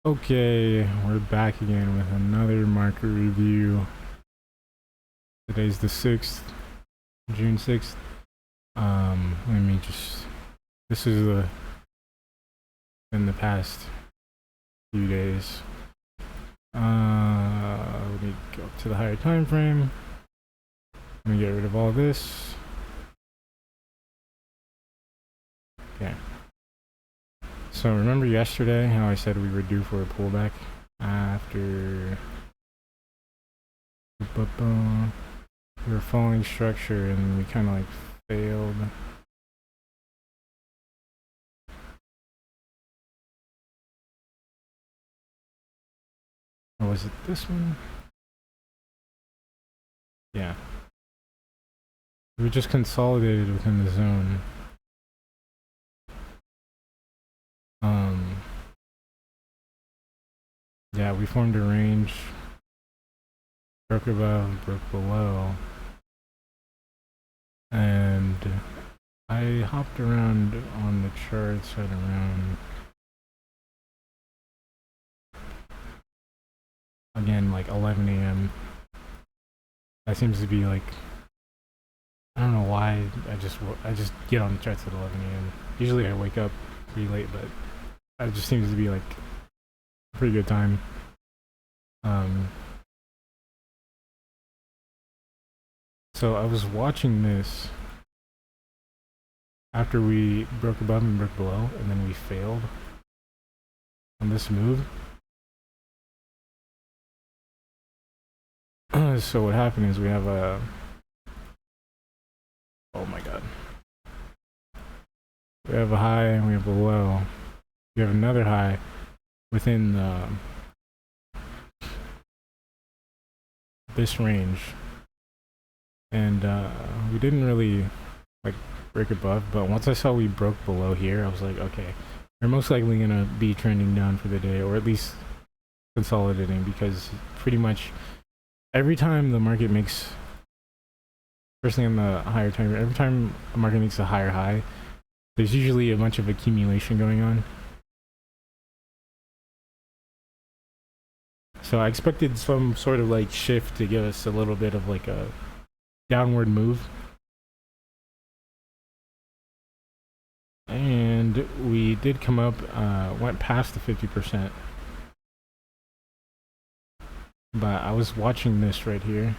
Okay, we're back again with another market review. Today's the 6th, June 6th. Let me just, this is in the past few days. Let me go up to the higher time frame. Let me get rid of all this. Okay. So remember yesterday how I said we were due for a pullback after we were following structure and we kind of like failed. Or was it this one? Yeah. We just consolidated within the zone. Yeah, we formed a range, broke above, broke below, and I hopped around on the charts right around, again, like 11 a.m. That seems to be like, I don't know why, I just get on the charts at 11 a.m. Usually I wake up pretty late, but that just seems to be like a pretty good time. So I was watching this after we broke above and broke below, and then we failed on this move. So what happened is we have a, oh my god, we have a high and we have a low. We have another high within this range, and we didn't really like break above, but once I saw we broke below here, I was like, okay, we're most likely gonna be trending down for the day, or at least consolidating, because pretty much every time the market makes, especially on the higher time, every time a market makes a higher high, there's usually a bunch of accumulation going on. So I expected some sort of like shift to give us a little bit of like a downward move. And we did come up, went past the 50%. But I was watching this right here.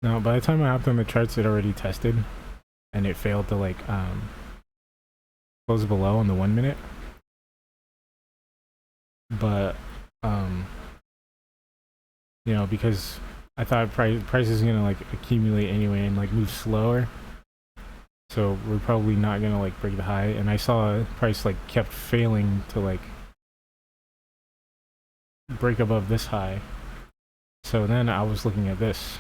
Now, by the time I hopped on the charts, it already tested, and it failed to like close below on the 1 minute. But you know, because I thought price is gonna like accumulate anyway and like move slower, so we're probably not gonna like break the high. And I saw price like kept failing to like break above this high. So then I was looking at this,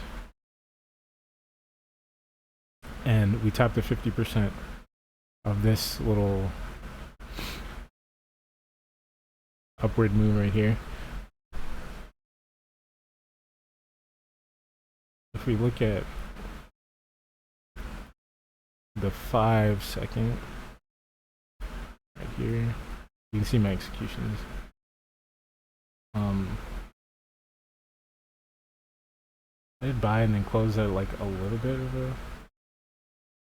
and we tapped the 50% of this little upward move right here. If we look at the 5-second right here, you can see my executions. I did buy and then close at like a little bit of a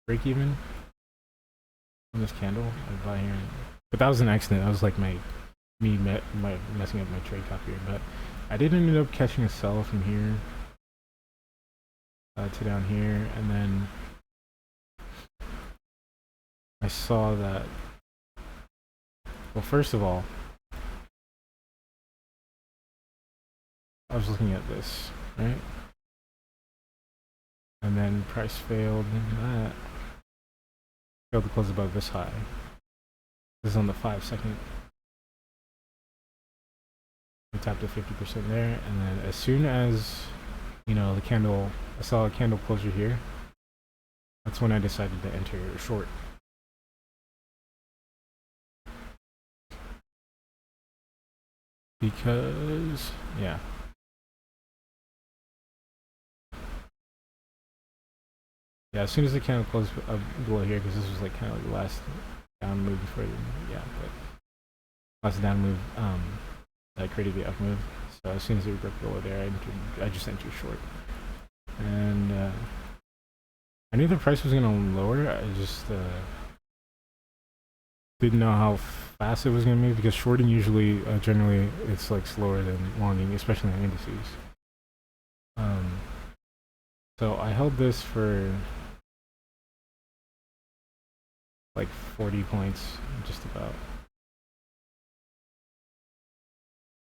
break even on this candle. I buy here, but that was an accident. That was like my messing up my trade copy here. But I did end up catching a sell from here to down here, and then I saw that. Well, first of all, I was looking at this, right? And then price failed, and that failed to close above this high. This is on the 5-second. We tapped the 50% there, and then as soon as, you know, the candle, I saw a candle closure here, that's when I decided to enter short. Because, yeah. Yeah, as soon as the candle closed up below here, because this was like kind of like the last down move before, yeah, but last down move that created the up move. So as soon as we broke below there, I just entered short, and I knew the price was gonna lower. I just didn't know how fast it was gonna move because shorting usually generally it's like slower than longing, especially in indices. So I held this for like 40 points, just about.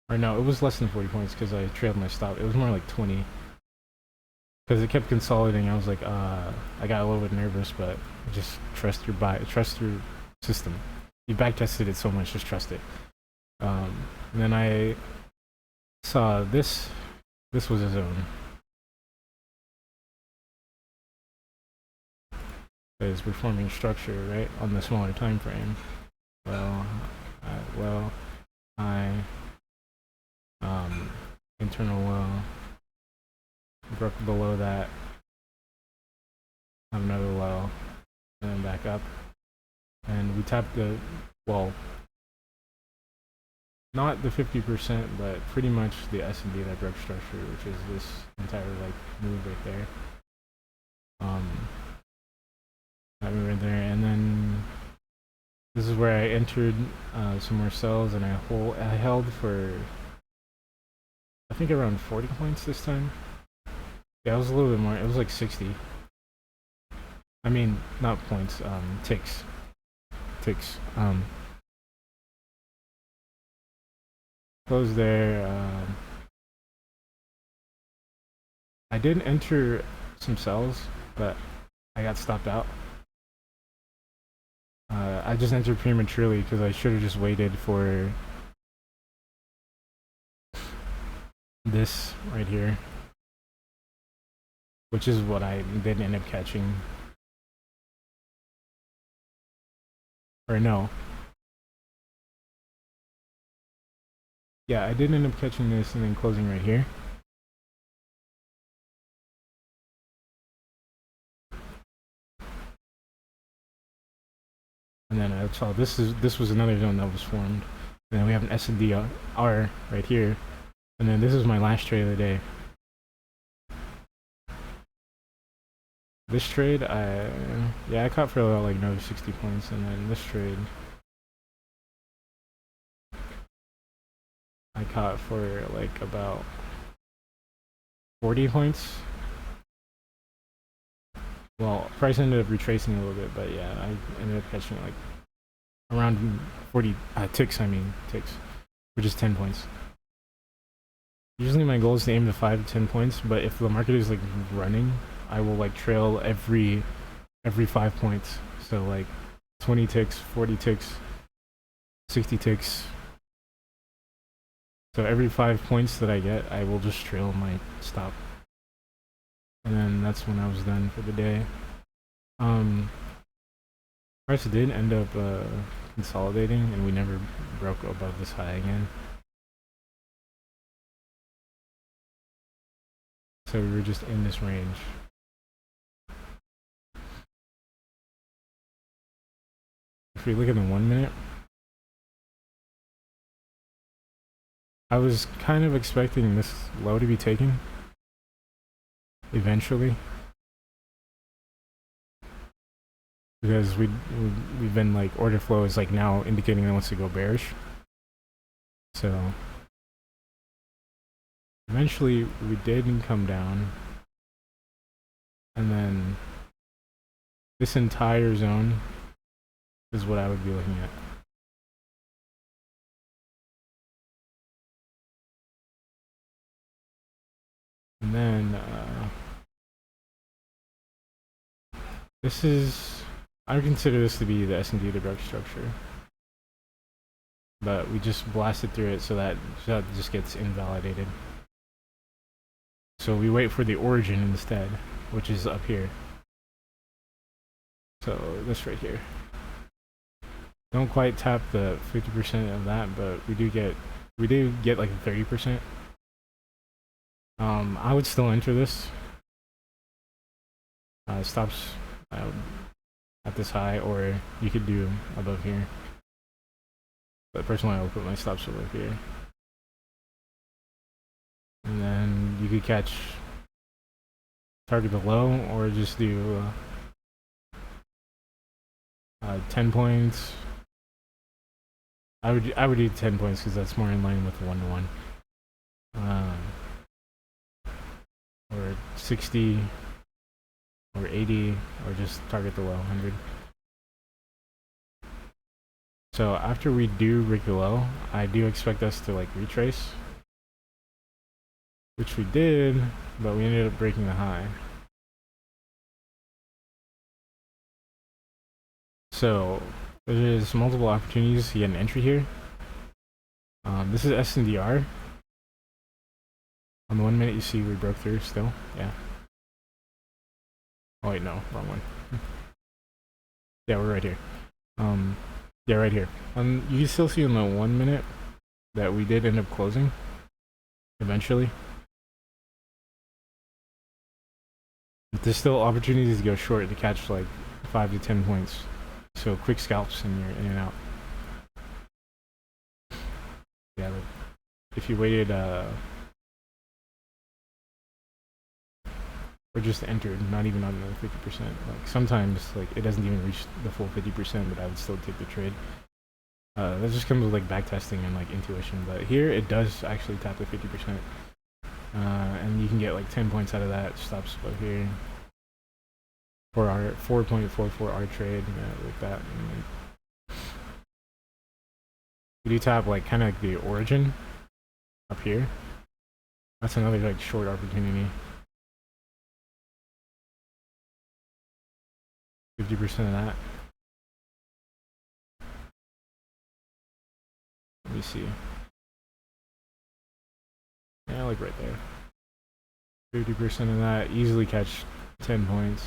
Or no, it was less than 40 points because I trailed my stop. It was more like 20 because it kept consolidating. I was like, I got a little bit nervous, but just trust your system. You back tested it so much, just trust it. And then I saw this. This was a zone. Because we're forming structure right on the smaller time frame. Well, I internal low broke below that. Have another low, and then back up, and we tapped the not the 50%, but pretty much the S&D that broke structure, which is this entire like move right there. That move right there, and then this is where I entered some more cells, and I held for I think around 40 points this time. Yeah, it was a little bit more. It was like 60. I mean, not points. Ticks. Close there. I did enter some cells, but I got stopped out. I just entered prematurely because I should have just waited for this right here, which is what I did end up catching. Or no. Yeah, I did end up catching this and then closing right here. And then I saw this was another zone that was formed. And then we have an S&D R right here. And then this is my last trade of the day. This trade, I caught for like another 60 points, and then this trade, I caught for like about 40 points. Well, price ended up retracing a little bit, but yeah, I ended up catching like around 40 ticks, which is 10 points. Usually my goal is to aim to 5 to 10 points, but if the market is like running, I will like trail every 5 points. So like 20 ticks, 40 ticks, 60 ticks. So every 5 points that I get, I will just trail my stop. And then that's when I was done for the day. Price did end up consolidating, and we never broke above this high again. So we were just in this range. If we look at the 1 minute, I was kind of expecting this low to be taken eventually, because we've been like order flow is like now indicating it wants to go bearish. So eventually we did come down, and then this entire zone is what I would be looking at. And then this is, I would consider this to be the S&D to broke structure, but we just blasted through it, so that just gets invalidated. So we wait for the origin instead, which is up here. So this right here. Don't quite tap the 50% of that, but we do get like 30%. I would still enter this. Stops at this high, or you could do above here. But personally, I would put my stops over here. And then you could catch target the low, or just do 10 points. I would do 10 points because that's more in line with 1-1. Or 60, or 80, or just target the low 100. So after we do break the low, I do expect us to like retrace, which we did, but we ended up breaking the high. So there's multiple opportunities to get an entry here. This is SNDR. On the 1 minute, you see we broke through still. Yeah. Oh wait, no, wrong one. Yeah, we're right here. Yeah, right here. You can still see in the 1 minute that we did end up closing eventually. But there's still opportunities to go short to catch like 5 to 10 points. So quick scalps and you're in and out. Yeah, if you waited or just entered, not even on the 50%. Like sometimes like it doesn't even reach the full 50%, but I would still take the trade. That just comes with like back testing and like intuition. But here it does actually tap the 50%. And you can get like 10 points out of that. Stops about here. For our 4.44 R trade, like that. We do tap like kind of like the origin up here. That's another like short opportunity. 50% of that. Let me see. Yeah, like right there. 50% of that, easily catch 10 points.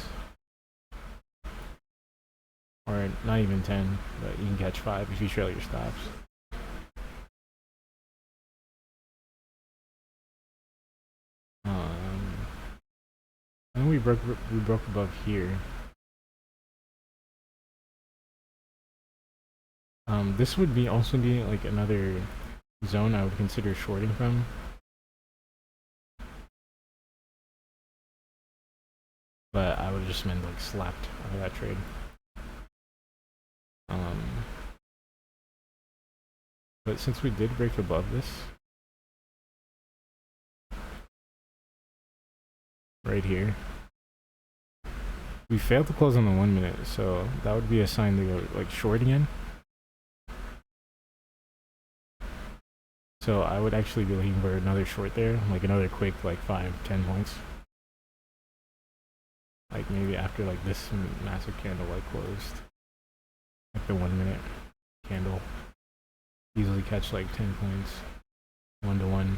Or not even 10, but you can catch 5 if you trail your stops. And we broke above here. This would be also be like another zone I would consider shorting from. But I would have just been like slapped out of that trade. But since we did break above this, right here, we failed to close on the 1 minute, so that would be a sign to go like short again. So I would actually be looking for another short there, like another quick like 5-10 points. Like maybe after like this massive candle like closed, like the 1 minute candle, easily catch like 10 points, 1-1.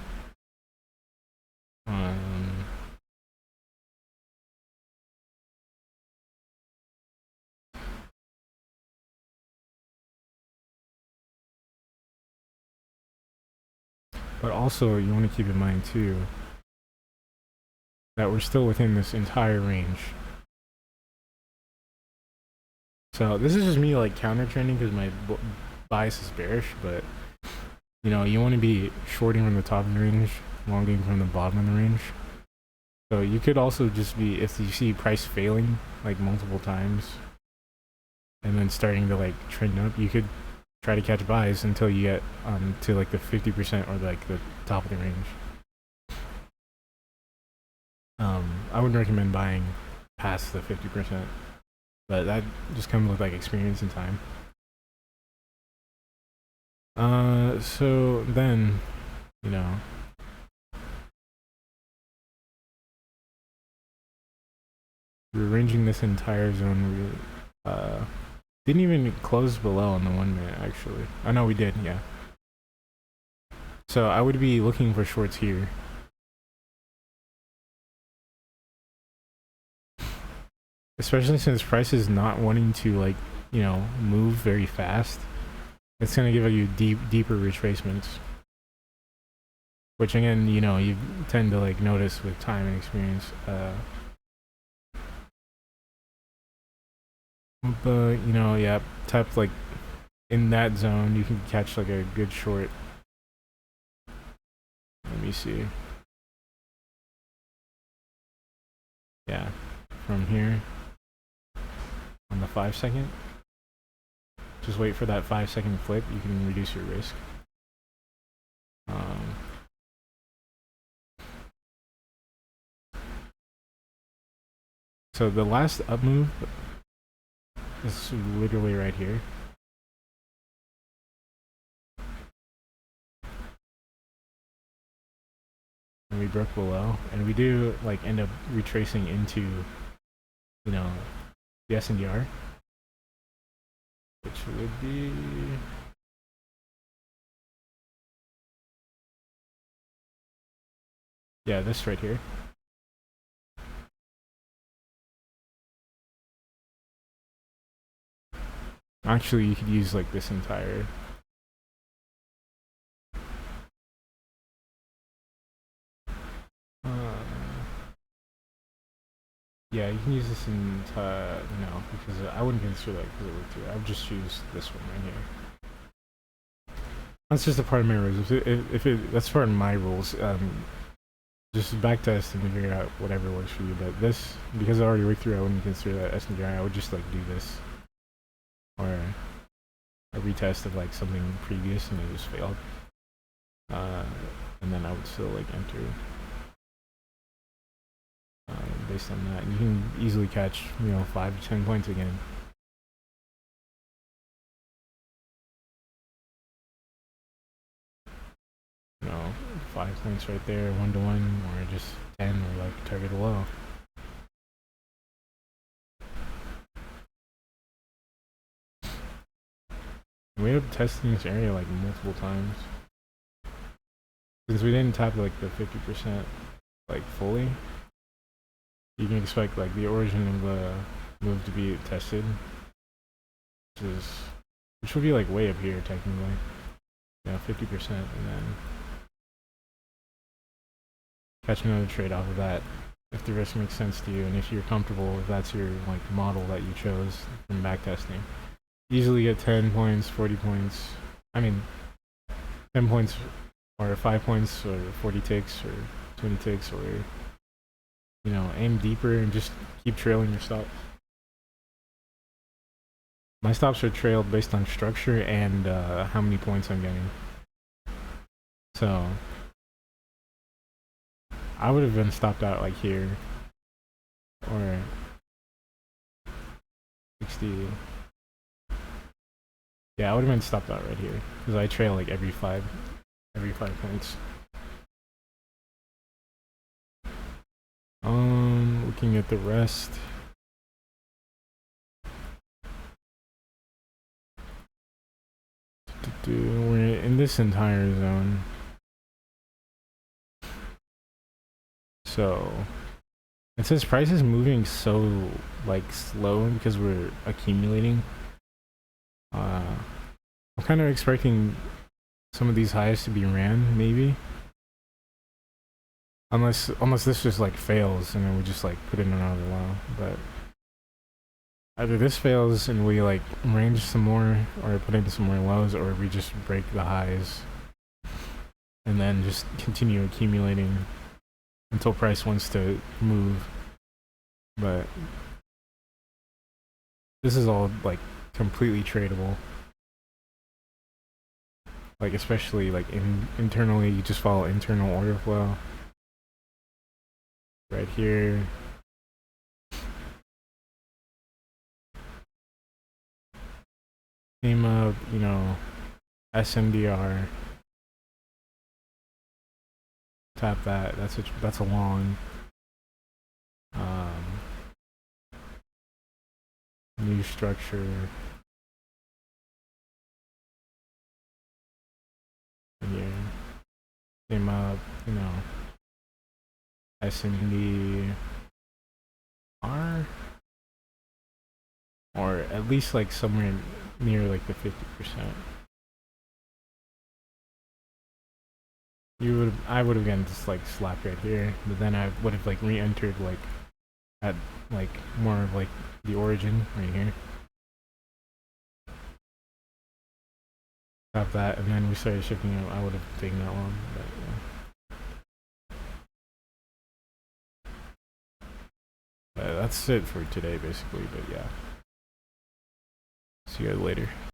But also you want to keep in mind too that we're still within this entire range. So this is just me like counter trending because my bias is bearish, but you know, you want to be shorting from the top of the range, longing from the bottom of the range. So you could also just be, if you see price failing like multiple times and then starting to like trend up, you could try to catch buys until you get to like the 50% or like the top of the range. I wouldn't recommend buying past the 50%, but that just comes with like experience and time. So then, you know, we're arranging this entire zone. We didn't even close below on the 1 minute actually. Oh no, we did, yeah. So I would be looking for shorts here. Especially since price is not wanting to like, you know, move very fast. It's gonna give you deeper retracements. Which again, you know, you tend to like notice with time and experience. But you know, yeah, tap like in that zone, you can catch like a good short. Let me see. Yeah, from here on the 5 second. Just wait for that 5 second flip. You can reduce your risk. So the last up move is literally right here. And we broke below, and we do like end up retracing into, you know, the SNDR, which would be this right here. Actually, you could use like this entire. Yeah, you can use this entire. No, because I wouldn't consider that because it would too. I would just choose this one right here. That's just a part of my rules. That's part of my rules. Just backtest and figure out whatever works for you. But this, because I already worked through, I wouldn't consider that SNDR. I would just like do this, or a retest of like something previous and it just failed. And then I would still like enter based on that. And you can easily catch 5 to 10 points again. You know, 5 points right there, 1 to 1, or just 10, or like target low. We ended up testing this area like multiple times. Since we didn't tap like the 50% like fully, you can expect like the origin of the move to be tested, which would be like way up here technically, 50%, and then catch another trade off of that if the risk makes sense to you and if you're comfortable, if that's your like model that you chose from backtesting. Easily get 10 points, 40 points. I mean, 10 points or 5 points or 40 ticks or 20 ticks, or aim deeper and just keep trailing your stops. My stops are trailed based on structure and how many points I'm getting. So I would have been stopped out like here or 60. Yeah, I would have been stopped out right here because I trail like every 5 points. Looking at the rest. We're in this entire zone. So it says price is moving so like slow because we're accumulating. I'm kind of expecting some of these highs to be ran, maybe. Unless this just like fails and then we just like put in another low. But either this fails and we like range some more or put in some more lows, or we just break the highs and then just continue accumulating until price wants to move. But this is all like completely tradable. Like especially like internally, you just follow internal order flow. Right here. Name of, SNDR. Tap that. That's a long. New structure. Here. Name of, SNDR. Or at least like somewhere near like the 50%. I would have gotten just like slapped right here, but then I would have like re-entered like at like more of like the origin right here. Got that, and then we started shipping them. I would have taken that long, but that's it for today, basically. But yeah, see you guys later.